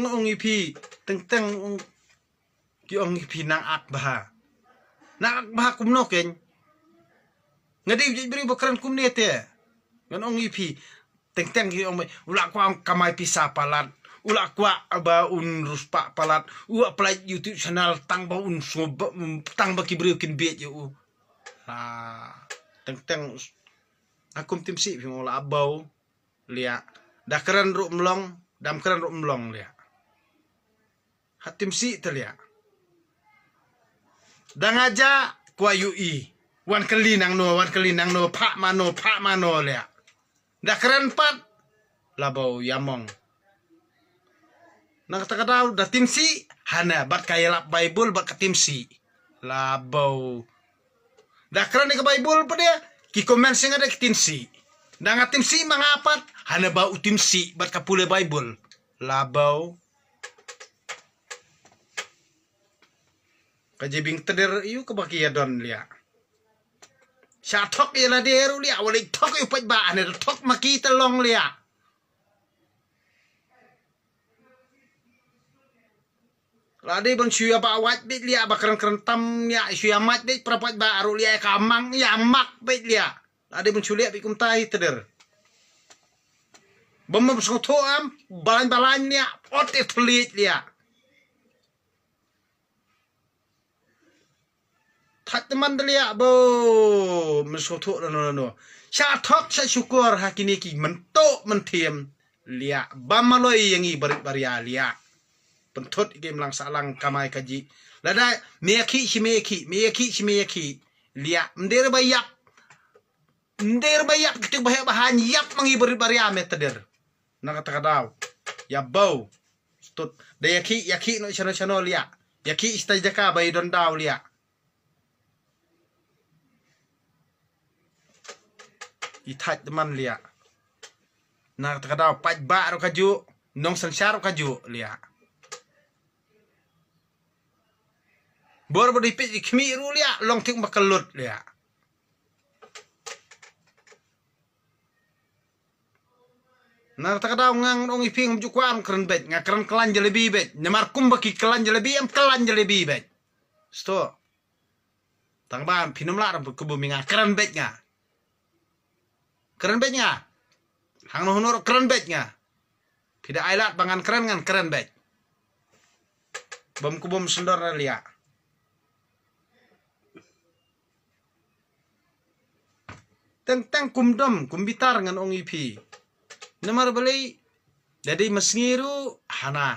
ngang ong ipi teng ong ki ong ipi nang akbah kumno ken ngadi beri bakran kumnete ngan ong ipi teng ki ong ula kwa kamai pisa palat ula kwa aba un ruspa palat ua play YouTube channel tang ba un tang ba ki beri kin bet yo teng akum tim si ngola abau lia dah keren ru mlong dam keren ru mlong lia hatim si telia dang aja kwa yui wan kelinang no pak mano lia dah keren pat labau yamong nak takadau dah tim si hana bat kaya lap bible bat katim si labau dah keren ke bible pa dia ki komen sing ada tim si dang tim si mangapat hana bau tim si bat kapule bible labau kajibing teder yu kebakia don lia sya thok ila deru lia wali thok yu pat ba ane thok maki telong lia lade bang syuya ba wat bit lia ba keren tam lia syuya mat bit prapat ba aru lia kamang ya mak bit lia lade bang syulia bi kum tai teder bam so tho am balan lia ote thlit lia tak teman delia bo mesotok no sya thok sya syukur hakini ki mentok mentiem lia bamaloi yangi baria lia pentot game lang salang kamai kaji lada meki shimeki lia mder bayak ketik bahan yap mangi baria meteder nak takadau ya bau stut de yaki no chano lia yaki istajaka bai don daw lia itat teman lia nak takadau pat ba ro kaju nong sansar kaju lia bor bodi pit khmi ru lia long tik makalut lia nak takadau ngang ong iping mjukwam keren bet ngakran kelan jalebi bet nyamar kumbaki kelan jalebi am kelan jalebi bet sto tangban pinum la kebumi ngakran bet nga keren bet nga hang honor keren bet nga tidak ailat bangan keren ngan keren bet bom kubom sendor lia tentang kumbitar ngan ong ipi namar beli jadi mesngiru hana